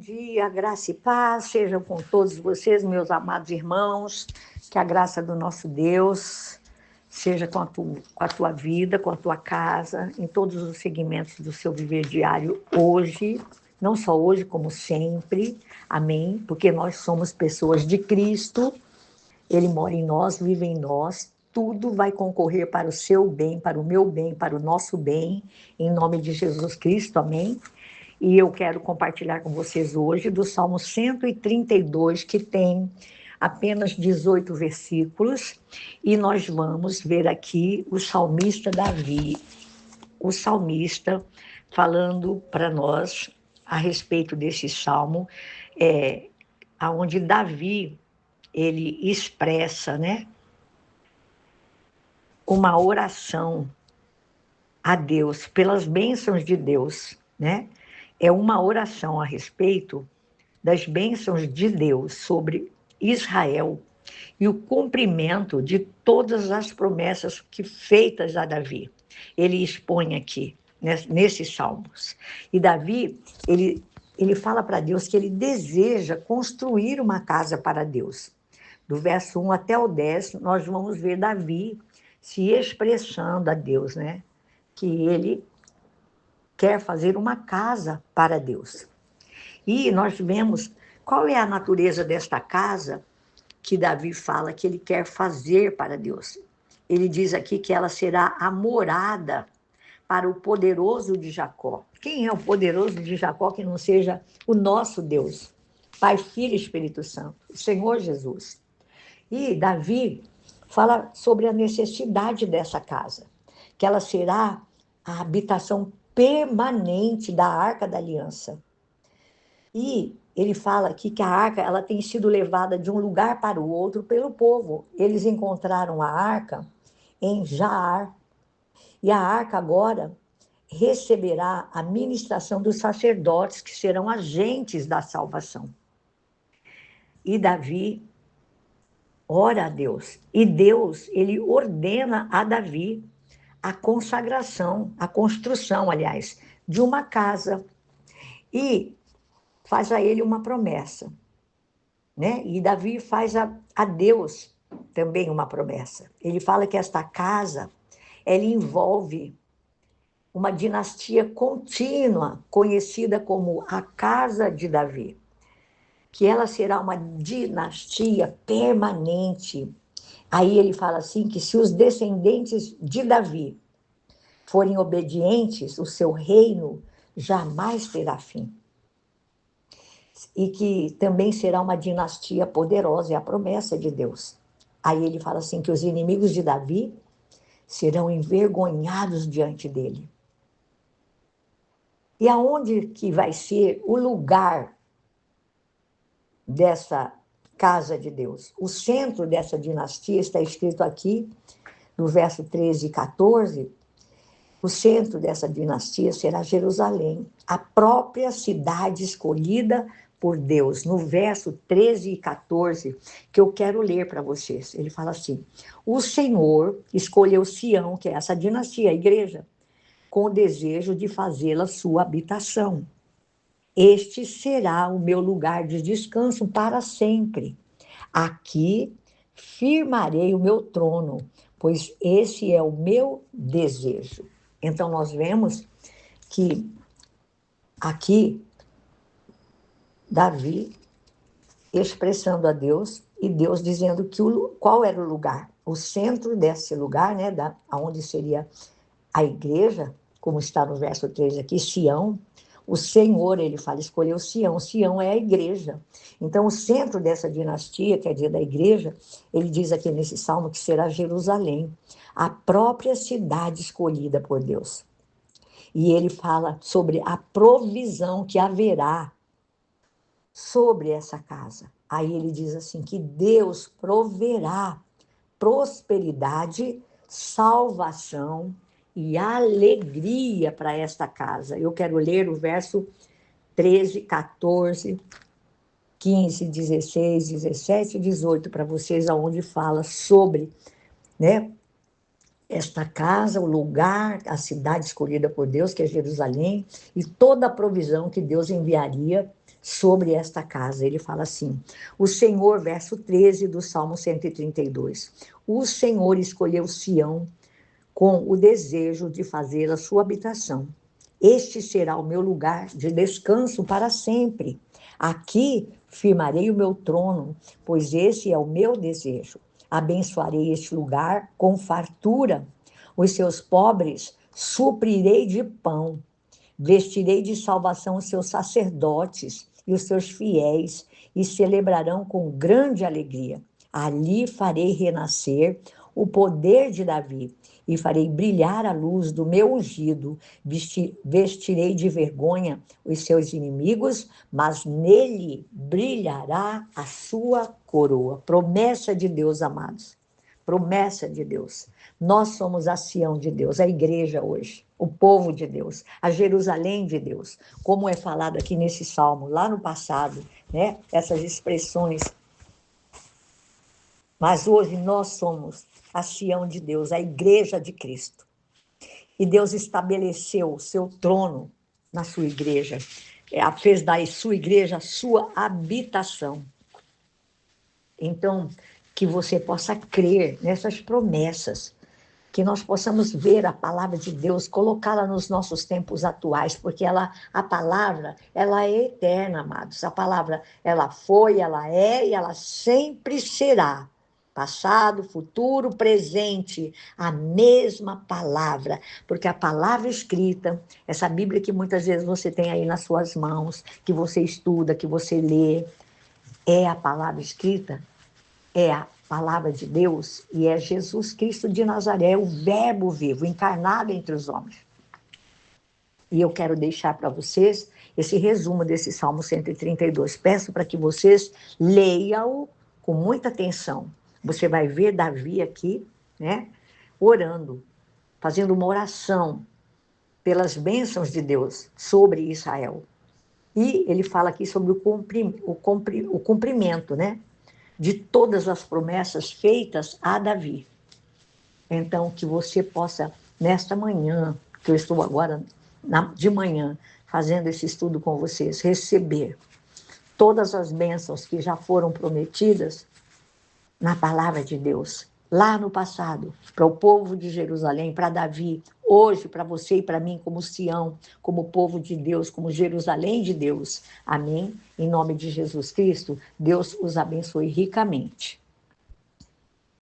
dia, graça e paz sejam com todos vocês, meus amados irmãos, que a graça do nosso Deus seja com a tua vida, com a tua casa, em todos os segmentos do seu viver diário hoje, não só hoje, como sempre, amém, porque nós somos pessoas de Cristo, Ele mora em nós, vive em nós, tudo vai concorrer para o seu bem, para o meu bem, para o nosso bem, em nome de Jesus Cristo, amém? E eu quero compartilhar com vocês hoje do Salmo 132, que tem apenas 18 versículos, e nós vamos ver aqui o salmista Davi, o salmista falando para nós a respeito desse salmo, onde Davi, ele expressa, né, uma oração a Deus, pelas bênçãos de Deus, né? É uma oração a respeito das bênçãos de Deus sobre Israel e o cumprimento de todas as promessas que feitas a Davi. Ele expõe aqui, nesses salmos. E Davi, ele fala para Deus que ele deseja construir uma casa para Deus. Do verso 1 até o 10, nós vamos ver Davi se expressando a Deus, né? Que ele quer fazer uma casa para Deus. E nós vemos qual é a natureza desta casa que Davi fala que ele quer fazer para Deus. Ele diz aqui que ela será a morada para o poderoso de Jacó. Quem é o poderoso de Jacó que não seja o nosso Deus? Pai, Filho e Espírito Santo, o Senhor Jesus. E Davi fala sobre a necessidade dessa casa, que ela será a habitação permanente da Arca da Aliança. E ele fala aqui que a arca ela tem sido levada de um lugar para o outro pelo povo. Eles encontraram a arca em Jaar. E a arca agora receberá a ministração dos sacerdotes, que serão agentes da salvação. E Davi ora a Deus. E Deus, ele ordena a Davi a consagração, a construção, aliás, de uma casa. E faz a ele uma promessa, né? E Davi faz a Deus também uma promessa. Ele fala que esta casa, ela envolve uma dinastia contínua, conhecida como a Casa de Davi, que ela será uma dinastia permanente. Aí ele fala assim, que se os descendentes de Davi forem obedientes, o seu reino jamais terá fim. E que também será uma dinastia poderosa, é a promessa de Deus. Aí ele fala assim, que os inimigos de Davi serão envergonhados diante dele. E aonde que vai ser o lugar dessa casa de Deus? O centro dessa dinastia está escrito aqui, no verso 13 e 14, o centro dessa dinastia será Jerusalém, a própria cidade escolhida por Deus. No verso 13 e 14, que eu quero ler para vocês, ele fala assim, o Senhor escolheu Sião, que é essa dinastia, a igreja, com o desejo de fazê-la sua habitação. Este será o meu lugar de descanso para sempre. Aqui firmarei o meu trono, pois esse é o meu desejo. Então, nós vemos que aqui, Davi expressando a Deus e Deus dizendo que qual era o lugar. O centro desse lugar, né, onde seria a igreja, como está no verso 3 aqui, Sião, o Senhor, ele fala, escolheu Sião. Sião é a igreja. Então, o centro dessa dinastia, quer dizer, da igreja, ele diz aqui nesse salmo que será Jerusalém, a própria cidade escolhida por Deus. E ele fala sobre a provisão que haverá sobre essa casa. Aí ele diz assim, que Deus proverá prosperidade, salvação e alegria para esta casa. Eu quero ler o verso 13, 14, 15, 16, 17 e 18 para vocês, aonde fala sobre, né, esta casa, o lugar, a cidade escolhida por Deus, que é Jerusalém, e toda a provisão que Deus enviaria sobre esta casa. Ele fala assim: o Senhor, verso 13 do Salmo 132, o Senhor escolheu Sião com o desejo de fazer a sua habitação. Este será o meu lugar de descanso para sempre. Aqui firmarei o meu trono, pois esse é o meu desejo. Abençoarei este lugar com fartura. Os seus pobres suprirei de pão. Vestirei de salvação os seus sacerdotes e os seus fiéis, e celebrarão com grande alegria. Ali farei renascer o poder de Davi, e farei brilhar a luz do meu ungido. Vestirei de vergonha os seus inimigos, mas nele brilhará a sua coroa. Promessa de Deus, amados. Promessa de Deus. Nós somos a Sião de Deus, a igreja hoje, o povo de Deus, a Jerusalém de Deus, como é falado aqui nesse salmo, lá no passado, né? Essas expressões. Mas hoje nós somos a Sião de Deus, a igreja de Cristo. E Deus estabeleceu o seu trono na sua igreja, fez da sua igreja a sua habitação. Então, que você possa crer nessas promessas, que nós possamos ver a palavra de Deus, colocá-la nos nossos tempos atuais, porque a palavra, ela é eterna, amados. A palavra, ela foi, ela é e ela sempre será. Passado, futuro, presente, a mesma palavra, porque a palavra escrita, essa Bíblia que muitas vezes você tem aí nas suas mãos, que você estuda, que você lê, é a palavra escrita, é a palavra de Deus e é Jesus Cristo de Nazaré, o verbo vivo, encarnado entre os homens. E eu quero deixar para vocês esse resumo desse Salmo 132. Peço para que vocês leiam-o com muita atenção. Você vai ver Davi aqui, né, orando, fazendo uma oração pelas bênçãos de Deus sobre Israel. E ele fala aqui sobre o cumprimento, né, de todas as promessas feitas a Davi. Então, que você possa, nesta manhã, que eu estou agora de manhã, fazendo esse estudo com vocês, receber todas as bênçãos que já foram prometidas na palavra de Deus, lá no passado, para o povo de Jerusalém, para Davi, hoje para você e para mim, como Sião, como povo de Deus, como Jerusalém de Deus. Amém? Em nome de Jesus Cristo, Deus os abençoe ricamente.